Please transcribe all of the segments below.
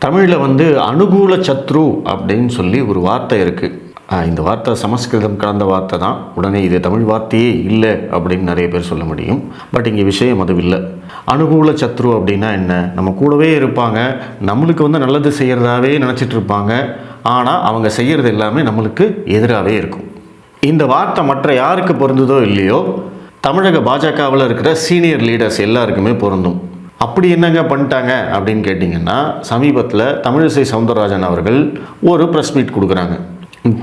தமிழில் வந்து அனுகூல சத்ரு அப்படின்னு சொல்லி ஒரு வார்த்தை இருக்குது. இந்த வார்த்தை சமஸ்கிருதம் கலந்த வார்த்தை தான். உடனே இது தமிழ் வார்த்தையே இல்லை அப்படின்னு நிறைய பேர் சொல்ல முடியும். பட் இங்கே விஷயம் அது இல்லை. அனுகூல சத்ரு அப்படின்னா என்ன? நம்ம கூடவே இருப்பாங்க, நம்மளுக்கு வந்து நல்லது செய்கிறதாவே நினச்சிட்டு இருப்பாங்க, ஆனால் அவங்க செய்கிறது எல்லாமே நம்மளுக்கு எதிராகவே இருக்கும். இந்த வார்த்தை மற்ற யாருக்கு பொருந்ததோ இல்லையோ, தமிழக பாஜகவில் இருக்கிற சீனியர் லீடர்ஸ் எல்லாருக்குமே பொருந்தும். அப்படி என்னங்க பண்ணிட்டாங்க அப்படின்னு கேட்டிங்கன்னா, சமீபத்தில் தமிழிசை சவுந்தரராஜன் அவர்கள் ஒரு ப்ரெஸ் மீட் கொடுக்குறாங்க.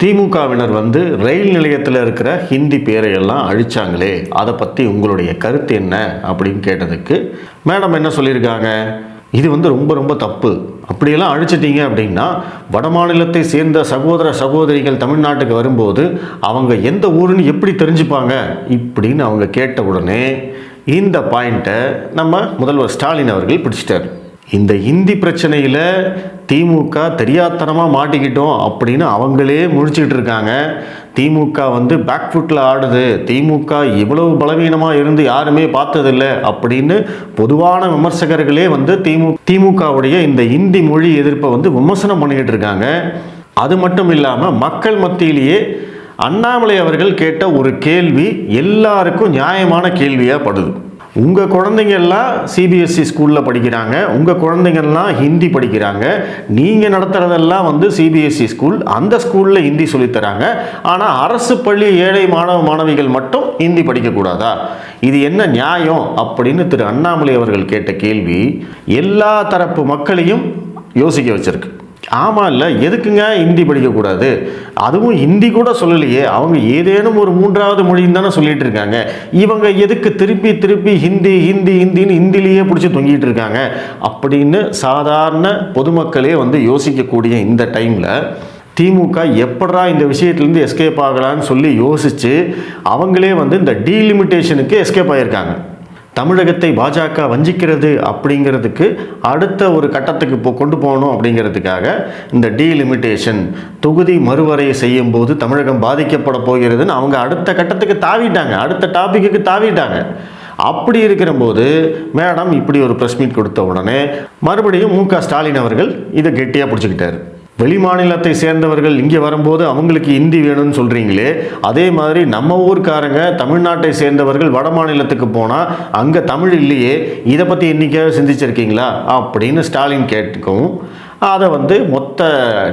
திமுகவினர் வந்து ரயில் நிலையத்தில் இருக்கிற ஹிந்தி பேரையெல்லாம் அழிச்சாங்களே, அதை பற்றி உங்களுடைய கருத்து என்ன அப்படின்னு கேட்டதுக்கு மேடம் என்ன சொல்லியிருக்காங்க, இது வந்து ரொம்ப ரொம்ப தப்பு. அப்படியெல்லாம் அழிச்சிட்டிங்க அப்படின்னா வட மாநிலத்தை சேர்ந்த சகோதர சகோதரிகள் தமிழ்நாட்டுக்கு வரும்போது அவங்க எந்த ஊருன்னு எப்படி தெரிஞ்சுப்பாங்க இப்படின்னு அவங்க கேட்ட உடனே இந்த பாயிண்ட்டை நம்ம முதல்வர் ஸ்டாலின் அவர்கள் பிடிச்சிட்டார். இந்த இந்தி பிரச்சனையில் திமுக தெரியாத்தனமாக மாட்டிக்கிட்டோம் அப்படின்னு அவங்களே முழிச்சிக்கிட்டு இருக்காங்க. திமுக வந்து பேக்ஃபுட்டில் ஆடுது, திமுக இவ்வளவு பலவீனமாக இருந்து யாருமே பார்த்ததில்லை அப்படின்னு பொதுவான விமர்சகர்களே வந்து திமுகவுடைய இந்த இந்தி மொழி எதிர்ப்பை வந்து விமர்சனம் பண்ணிக்கிட்டு இருக்காங்க. அது மட்டும் இல்லாமல் மக்கள் மத்தியிலேயே அண்ணாமலை அவர்கள் கேட்ட ஒரு கேள்வி எல்லாருக்கும் நியாயமான கேள்வியாக படுது. உங்கள் குழந்தைங்கள்லாம் சிபிஎஸ்சி ஸ்கூலில் படிக்கிறாங்க, உங்கள் குழந்தைங்கள்லாம் ஹிந்தி படிக்கிறாங்க, நீங்கள் நடத்துகிறதெல்லாம் வந்து சிபிஎஸ்சி ஸ்கூல், அந்த ஸ்கூலில் ஹிந்தி சொல்லித்தராங்க, ஆனால் அரசு பள்ளி ஏழை மாணவிகள் மட்டும் ஹிந்தி படிக்கக்கூடாதா? இது என்ன நியாயம் அப்படின்னு திரு அண்ணாமலை அவர்கள் கேட்ட கேள்வி எல்லா தரப்பு மக்களையும் யோசிக்க வச்சிருக்கு. ஆமாம் இல்லை, எதுக்குங்க ஹிந்தி படிக்கக்கூடாது? அதுவும் ஹிந்தி கூட சொல்லலையே, அவங்க ஏதேனும் ஒரு மூன்றாவது மொழின்னு தானே சொல்லிட்டு இருக்காங்க. இவங்க எதுக்கு திருப்பி திருப்பி ஹிந்தின்னு ஹிந்திலேயே பிடிச்சி தொங்கிட்டு இருக்காங்க அப்படின்னு சாதாரண பொதுமக்களே வந்து யோசிக்கக்கூடிய இந்த டைமில் திமுக எப்படா இந்த விஷயத்துலேருந்து எஸ்கேப் ஆகலான்னு சொல்லி யோசித்து அவங்களே வந்து இந்த டீலிமிட்டேஷனுக்கு எஸ்கேப் ஆகியிருக்காங்க. தமிழகத்தை பாஜக வஞ்சிக்கிறது அப்படிங்கிறதுக்கு அடுத்த ஒரு கட்டத்துக்கு கொண்டு போகணும் அப்படிங்கிறதுக்காக இந்த டீலிமிட்டேஷன் தொகுதி மறுவரையை செய்யும் போது தமிழகம் பாதிக்கப்பட போகிறதுன்னு அவங்க அடுத்த கட்டத்துக்கு தாவிட்டாங்க, அடுத்த டாபிக்கு தாவிட்டாங்க. அப்படி இருக்கிற போது மேடம் இப்படி ஒரு ப்ரெஸ் மீட் கொடுத்த உடனே மறுபடியும் மு க ஸ்டாலின் அவர்கள் இதை கெட்டியாக பிடிச்சிக்கிட்டாரு. வெளி மாநிலத்தை சேர்ந்தவர்கள் இங்கே வரும்போது அவங்களுக்கு ஹிந்தி வேணும்னு சொல்கிறீங்களே, அதே மாதிரி நம்ம ஊர்க்காரங்க தமிழ்நாட்டை சேர்ந்தவர்கள் வட மாநிலத்துக்கு போனால் அங்கே தமிழ் இல்லையே, இதை பற்றி என்றைக்காவது சிந்திச்சிருக்கீங்களா அப்படின்னு ஸ்டாலின் கேட்டுக்கவும் அதை வந்து மொத்த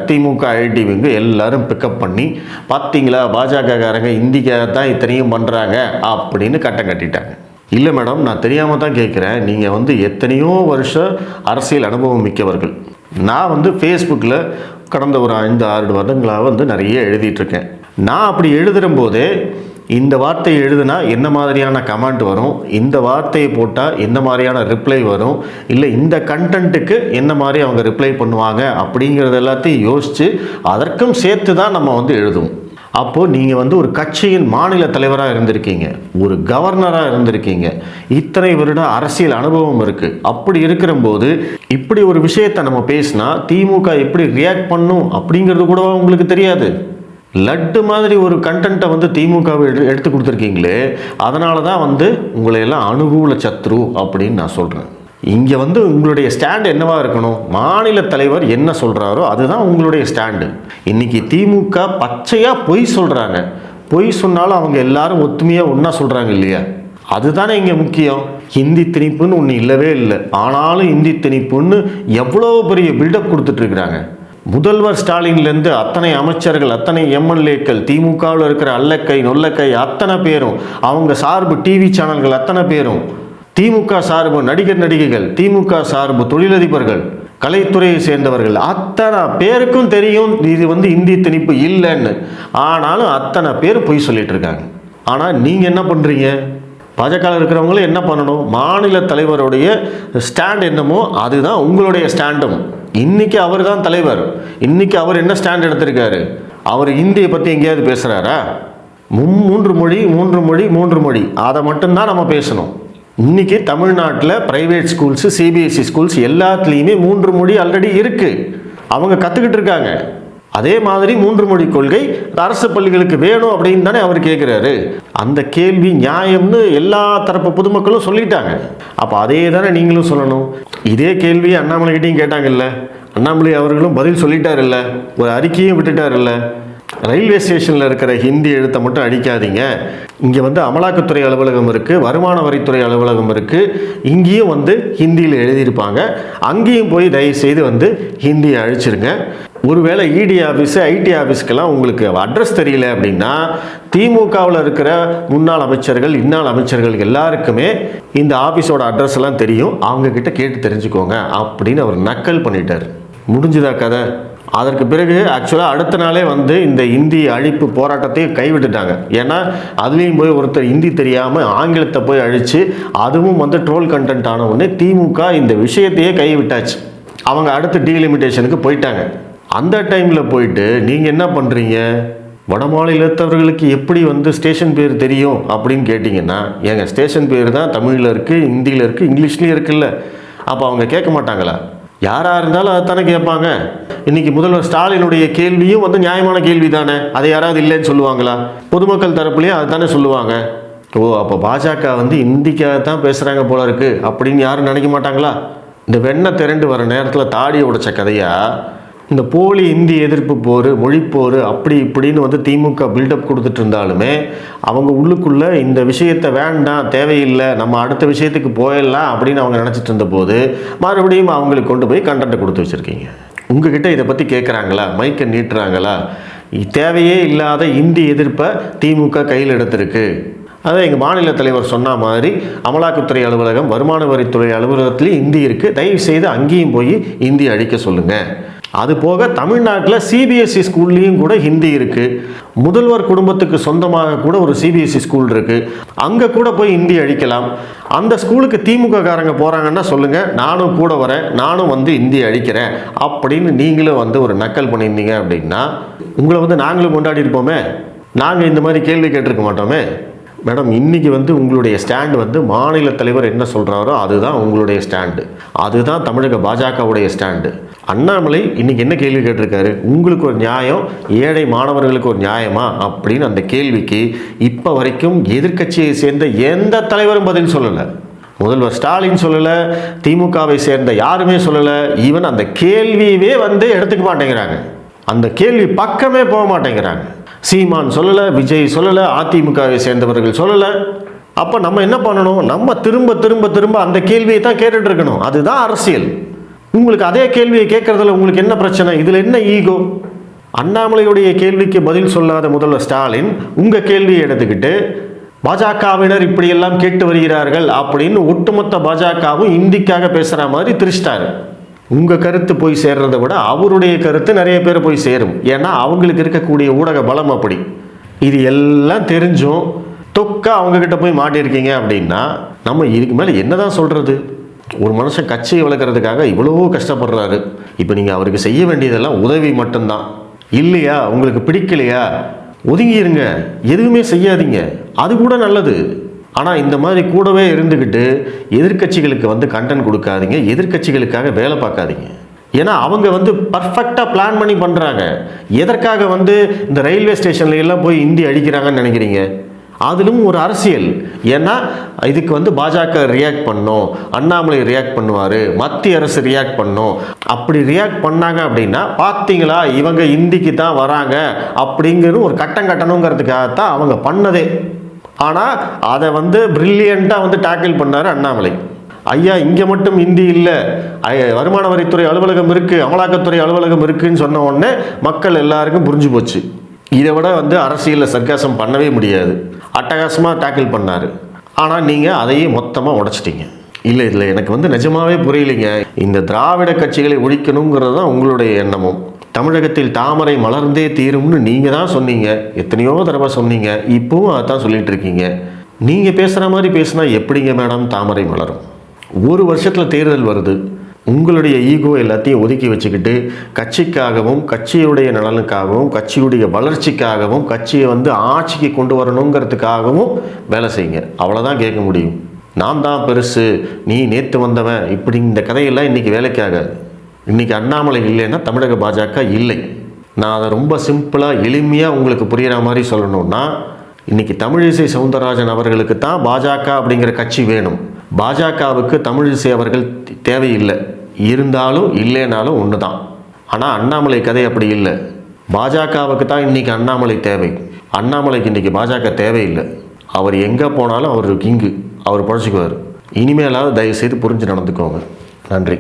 திமுக ஐடிவிங்க எல்லாரும் பிக்கப் பண்ணி பார்த்தீங்களா பாஜகக்காரங்க இந்திக்காக தான் இத்தனையும் பண்ணுறாங்க அப்படின்னு கட்டம் கட்டிட்டாங்க. இல்லை மேடம், நான் தெரியாமல் தான் கேட்குறேன், நீங்கள் வந்து எத்தனையோ வருஷம் அரசியல் அனுபவம் மிக்கவர்கள். நான் வந்து ஃபேஸ்புக்கில் கடந்த ஒரு 5-6 வருடங்களாக வந்து நிறைய எழுதிட்டுருக்கேன். நான் அப்படி எழுதுகிற போதே இந்த வார்த்தையை எழுதுனா என்ன மாதிரியான கமெண்ட் வரும், இந்த வார்த்தையை போட்டால் என்ன மாதிரியான ரிப்ளை வரும், இல்லை இந்த கண்டென்ட்டுக்கு என்ன மாதிரி அவங்க ரிப்ளை பண்ணுவாங்க அப்படிங்கிறது எல்லாத்தையும் யோசித்து அதற்கும் சேர்த்து தான் நம்ம வந்து எழுதுவோம். அப்போது நீங்கள் வந்து ஒரு கட்சியின் மாநில தலைவராக இருந்திருக்கீங்க, ஒரு கவர்னராக இருந்திருக்கீங்க, இத்தனை வருட அரசியல் அனுபவம் இருக்குது. அப்படி இருக்கிற போது இப்படி ஒரு விஷயத்தை நம்ம பேசினா திமுக எப்படி ரியாக்ட் பண்ணும் அப்படிங்கிறது கூட உங்களுக்கு தெரியாது. லட்டு மாதிரி ஒரு கண்டென்ட்டை வந்து திமுகவை எடுத்து கொடுத்துருக்கீங்களே, அதனால தான் வந்து உங்களையெல்லாம் அனுகூல சத்ரு அப்படின்னு நான் சொல்கிறேன். இங்கே வந்து உங்களுடைய ஸ்டாண்டு என்னவா இருக்கணும்? மாநில தலைவர் என்ன சொல்கிறாரோ அதுதான் உங்களுடைய ஸ்டாண்டு. இன்றைக்கி திமுக பச்சையாக பொய் சொல்கிறாங்க. பொய் சொன்னாலும் அவங்க எல்லாரும் ஒத்துமையாக ஒன்றா சொல்கிறாங்க இல்லையா? அதுதானே இங்கே முக்கியம். ஹிந்தி திணிப்புன்னு ஒன்று இல்லவே இல்லை, ஆனாலும் ஹிந்தி திணிப்புன்னு எவ்வளோ பெரிய பில்டப் கொடுத்துட்ருக்குறாங்க. முதல்வர் ஸ்டாலின்லேருந்து அத்தனை அமைச்சர்கள், அத்தனை எம்எல்ஏக்கள், திமுகவில் இருக்கிற அல்லக்கை நொல்லக்கை அத்தனை பேரும், அவங்க சார்பு டிவி சேனல்கள் அத்தனை பேரும், திமுக சார்பு நடிகைகள், திமுக சார்பு தொழிலதிபர்கள், கலைத்துறையை சேர்ந்தவர்கள் அத்தனை பேருக்கும் தெரியும் இது வந்து இந்தி திணிப்பு இல்லைன்னு. ஆனாலும் அத்தனை பேர் பொய் சொல்லிட்டு இருக்காங்க. ஆனால் நீங்கள் என்ன பண்ணுறீங்க? பாஜக இருக்கிறவங்களும் என்ன பண்ணணும்? மாநில தலைவருடைய ஸ்டாண்ட் என்னமோ அதுதான் உங்களுடைய ஸ்டாண்டும். இன்னைக்கு அவர் தான் தலைவர். இன்னைக்கு அவர் என்ன ஸ்டாண்ட் எடுத்திருக்காரு? அவர் இந்தியை பற்றி எங்கேயாவது பேசுகிறாரா? மூன்று மொழி அதை மட்டும்தான் நம்ம பேசணும். இன்றைக்கி தமிழ்நாட்டில் ப்ரைவேட் ஸ்கூல்ஸு, சிபிஎஸ்சி ஸ்கூல்ஸ் எல்லாத்துலேயுமே 3 மொழி ஆல்ரெடி இருக்குது. அவங்க கற்றுக்கிட்டு இருக்காங்க. அதே மாதிரி 3 மொழி கொள்கை அரசு பள்ளிகளுக்கு வேணும் அப்படின்னு தானே அவர் கேட்குறாரு. அந்த கேள்வி நியாயம்னு எல்லா தரப்பு பொதுமக்களும் சொல்லிட்டாங்க. அப்போ அதே தானே நீங்களும் சொல்லணும். இதே கேள்வி அண்ணாமலைகிட்டையும் கேட்டாங்கல்ல, அண்ணாமலை அவர்களும் பதில் சொல்லிட்டாருல்ல, ஒரு அறிக்கையும் விட்டுட்டாருல்ல. ரயில்வே ஸ்டேஷனில் இருக்கிற ஹிந்தி எழுத்தை மட்டும் அடிக்காதீங்க, இங்கே வந்து அமலாக்கத்துறை அலுவலகம் இருக்குது, வருமான வரித்துறை அலுவலகம் இருக்குது, இங்கேயும் வந்து ஹிந்தியில் எழுதியிருப்பாங்க, அங்கேயும் போய் தயவுசெய்து வந்து ஹிந்தியை அழிச்சிருங்க. ஒருவேளை இடி ஆஃபீஸு ஐடி ஆஃபீஸ்க்கெல்லாம் உங்களுக்கு அட்ரஸ் தெரியல அப்படின்னா திமுகவில் இருக்கிற முன்னாள் அமைச்சர்கள் இன்னாள் அமைச்சர்கள் எல்லாருக்குமே இந்த ஆஃபீஸோட அட்ரஸ் எல்லாம் தெரியும், அவங்கக்கிட்ட கேட்டு தெரிஞ்சுக்கோங்க அப்படின்னு அவர் நக்கல் பண்ணிட்டார். முடிஞ்சுதா கதை? அதற்கு பிறகு ஆக்சுவலாக அடுத்த நாளே வந்து இந்த இந்தி அழிப்பு போராட்டத்தையும் கைவிட்டுட்டாங்க. ஏன்னா அதுலேயும் போய் ஒருத்தர் ஹிந்தி தெரியாமல் ஆங்கிலத்தை போய் அழித்து அதுவும் வந்து ட்ரோல் கண்டென்ட் ஆன உடனே திமுக இந்த விஷயத்தையே கைவிட்டாச்சு. அவங்க அடுத்து டீலிமிட்டேஷனுக்கு போயிட்டாங்க. அந்த டைமில் போயிட்டு நீங்கள் என்ன பண்ணுறீங்க, வட மாநிலத்தவர்களுக்கு எப்படி வந்து ஸ்டேஷன் பேர் தெரியும் அப்படின்னு கேட்டிங்கன்னா, எங்கள் ஸ்டேஷன் பேர் தான் தமிழில் இருக்குது, ஹிந்தியில் இருக்குது, இங்கிலீஷ்லேயும் இருக்குல்ல. அப்போ அவங்க கேட்க மாட்டாங்களா? யாராக இருந்தாலும் அதை தானே கேட்பாங்க. இன்றைக்கி முதல்வர் ஸ்டாலினுடைய கேள்வியும் வந்து நியாயமான கேள்வி தானே, அதை யாராவது இல்லைன்னு சொல்லுவாங்களா? பொதுமக்கள் தரப்புலையும் அதை தானே சொல்லுவாங்க. ஓ, அப்போ பாஜக வந்து இந்திக்காக தான் பேசுகிறாங்க போல இருக்குது அப்படின்னு யாரும் நினைக்க மாட்டாங்களா? இந்த வெண்ணெய் திரண்டு வர நேரத்தில் தாடியை உடைச்ச கதையாக இந்த போலி இந்தி எதிர்ப்பு போர், மொழிப்போர் அப்படி இப்படின்னு வந்து திமுக பில்டப் கொடுத்துட்டு இருந்தாலுமே அவங்க உள்ளுக்குள்ளே இந்த விஷயத்தை வேண்டாம், தேவையில்லை, நம்ம அடுத்த விஷயத்துக்கு போயிடலாம் அப்படின்னு அவங்க நினச்சிட்டு இருந்தபோது மறுபடியும் அவங்களுக்கு கொண்டு போய் கண்டென்ட்டை கொடுத்து வச்சுருக்கீங்க. உங்ககிட்ட இதை பற்றி கேட்குறாங்களா, மைக்கை நீட்டுறாங்களா? தேவையே இல்லாத இந்தி எதிர்ப்பை திமுக கையில் எடுத்திருக்கு. அதான் எங்கள் மாநில தலைவர் சொன்ன மாதிரி அமலாக்கத்துறை அலுவலகம், வருமான வரித்துறை அலுவலகத்துலேயும் ஹிந்தி இருக்குது, தயவு செய்து அங்கேயும் போய் ஹிந்தி அடிக்க சொல்லுங்கள். அது போக தமிழ்நாட்டில் சிபிஎஸ்சி ஸ்கூல்லையும் கூட ஹிந்தி இருக்குது. முதல்வர் குடும்பத்துக்கு சொந்தமாக கூட ஒரு சிபிஎஸ்சி ஸ்கூல் இருக்குது, அங்கே கூட போய் ஹிந்தி அழிக்கலாம். அந்த ஸ்கூலுக்கு திமுக காரங்க போகிறாங்கன்னா சொல்லுங்கள், நானும் கூட வரேன், நானும் வந்து ஹிந்தி அழிக்கிறேன் அப்படின்னு நீங்களும் வந்து ஒரு நக்கல் பண்ணியிருந்தீங்க அப்படின்னா உங்களை வந்து நாங்களும் கொண்டாடி இருப்போமே, நாங்கள் இந்த மாதிரி கேள்வி கேட்டிருக்க மாட்டோமே. மேடம், இன்றைக்கி வந்து உங்களுடைய ஸ்டாண்டு வந்து மாநில தலைவர் என்ன சொல்கிறாரோ அதுதான் உங்களுடைய ஸ்டாண்டு, அதுதான் தமிழக பாஜகவுடைய ஸ்டாண்டு. அண்ணாமலை இன்றைக்கி என்ன கேள்வி கேட்டிருக்காரு, உங்களுக்கு ஒரு நியாயம், ஏழை மாணவர்களுக்கு ஒரு நியாயமா அப்படின்னு அந்த கேள்விக்கு இப்போ வரைக்கும் எதிர்க்கட்சியை சேர்ந்த எந்த தலைவரும் பதில் சொல்லலை. முதல்வர் ஸ்டாலின் சொல்லலை, திமுகவை சேர்ந்த யாருமே சொல்லலை. ஈவன் அந்த கேள்வியவே வந்து எடுத்துக்க மாட்டேங்கிறாங்க, அந்த கேள்வி பக்கமே போக மாட்டேங்கிறாங்க. சீமான் சொல்லலை, விஜய் சொல்லலை, அதிமுகவை சேர்ந்தவர்கள் சொல்லலை. அப்போ நம்ம என்ன பண்ணணும், நம்ம திரும்ப திரும்ப திரும்ப அந்த கேள்வியை தான் கேட்டுட்டு இருக்கணும். அதுதான் அரசியல். உங்களுக்கு அதே கேள்வியை கேட்கறதுல உங்களுக்கு என்ன பிரச்சனை, இதில் என்ன ஈகோ? அண்ணாமலையுடைய கேள்விக்கு பதில் சொல்லாத முதல்வர் ஸ்டாலின் உங்கள் கேள்வியை எடுத்துக்கிட்டு பாஜகவினர் இப்படியெல்லாம் கேட்டு வருகிறார்கள் அப்படின்னு ஒட்டுமொத்த பாஜகவும் இந்திக்காக பேசுகிற மாதிரி திரிச்சிட்டாரு. உங்கள் கருத்து போய் சேர்றதை விட அவருடைய கருத்து நிறைய பேர் போய் சேரும். ஏன்னா அவங்களுக்கு இருக்கக்கூடிய ஊடக பலம் அப்படி. இது எல்லாம் தெரிஞ்சும் தொக்கா அவங்கக்கிட்ட போய் மாட்டியிருக்கீங்க அப்படின்னா நம்ம இதுக்கு மேலே என்ன தான் சொல்கிறது? ஒரு மனுஷன் கட்சியை வளர்க்குறதுக்காக இவ்வளவோ கஷ்டப்படுறாரு. இப்போ நீங்கள் அவருக்கு செய்ய வேண்டியதெல்லாம் உதவி மட்டும்தான். இல்லையா, உங்களுக்கு பிடிக்கலையா, ஒதுங்கிருங்க, எதுவுமே செய்யாதீங்க, அது கூட நல்லது. ஆனால் இந்த மாதிரி கூடவே இருந்துக்கிட்டு எதிர்க்கட்சிகளுக்கு வந்து கண்டென்ட் கொடுக்காதீங்க, எதிர்க்கட்சிகளுக்காக வேலை பார்க்காதீங்க. ஏன்னா அவங்க வந்து பர்ஃபெக்டாக பிளான் பண்ணி பண்ணுறாங்க. எதற்காக வந்து இந்த ரயில்வே ஸ்டேஷன்ல எல்லாம் போய் ஹிந்தி அடிக்கிறாங்கன்னு நினைக்கிறீங்க? அதிலும் ஒரு அரசியல். ஏன்னா இதுக்கு வந்து பாஜக ரியாக்ட் பண்ணும், அண்ணாமலை ரியாக்ட் பண்ணுவார், மத்திய அரசு ரியாக்ட் பண்ணும். அப்படி ரியாக்ட் பண்ணாங்க அப்படின்னா பார்த்தீங்களா இவங்க ஹிந்திக்கு தான் வராங்க அப்படிங்கிற ஒரு கட்டம் கட்டணுங்கிறதுக்காகத்தான் அவங்க பண்ணதே. ஆனால் அதை வந்து பிரில்லியண்ட்டாக வந்து டேக்கிள் பண்ணார் அண்ணாமலை. ஐயா இங்கே மட்டும் ஹிந்தி இல்லை, வருமான வரித்துறை அலுவலகம் இருக்குது, அமலாக்கத்துறை அலுவலகம் இருக்குதுன்னு சொன்ன உடனே மக்கள் எல்லாருக்கும் புரிஞ்சு போச்சு. இதை விட வந்து அரசியலில் சர்க்காசம் பண்ணவே முடியாது. அட்டகாசமாக டேக்கிள் பண்ணார். ஆனால் நீங்கள் அதையே மொத்தமாக உடைச்சிட்டீங்க. இல்லை எனக்கு வந்து நிஜமாவே புரியலைங்க. இந்த திராவிட கட்சிகளை ஒழிக்கணுங்கிறது தான் உங்களுடைய எண்ணமும். தமிழகத்தில் தாமரை மலர்ந்தே தீரும்னு நீங்கள் தான் சொன்னீங்க, எத்தனையோ தடவை சொன்னீங்க, இப்போவும் அதான் சொல்லிட்டு இருக்கீங்க. நீங்கள் பேசுகிற மாதிரி பேசினா எப்படிங்க மேடம் தாமரை மலரும்? ஒரு வருஷத்தில் தேர்தல் வருது, உங்களுடைய ஈகோ எல்லாத்தையும் ஒதுக்கி வச்சுக்கிட்டு கட்சிக்காகவும் கட்சியுடைய நலனுக்காகவும் கட்சியுடைய வளர்ச்சிக்காகவும் கட்சியை வந்து ஆட்சிக்கு கொண்டு வரணுங்கிறதுக்காகவும் வேலை செய்யுங்க. அவ்வளோதான் கேட்க முடியும். நான் தான் பெருசு, நீ நேற்று வந்தவன், இப்படி இந்த கதையெல்லாம் இன்றைக்கி வேலைக்காகாது. இன்றைக்கி அண்ணாமலை இல்லைன்னா தமிழக பாஜக இல்லை. நான் அதை ரொம்ப சிம்பிளாக எளிமையாக உங்களுக்கு புரிகிற மாதிரி சொல்லணும்னா, இன்றைக்கி தமிழிசை சவுந்தரராஜன் அவர்களுக்கு தான் பாஜக அப்படிங்கிற கட்சி வேணும். பாஜகவுக்கு தமிழிசை அவர்கள் தேவையில்லை. இருந்தாலும் இல்லைனாலும் ஒன்று தான். ஆனால் அண்ணாமலை கதை அப்படி இல்லை. பாஜகவுக்கு தான் இன்றைக்கி அண்ணாமலை தேவை. அண்ணாமலைக்கு இன்றைக்கி பாஜக தேவையில்லை. அவர் எங்கே போனாலும் அவர் கிங்கு, அவர் பழச்சிக்குவார். இனிமேலாவது தயவுசெய்து புரிஞ்சு நடந்துக்கோங்க. நன்றி.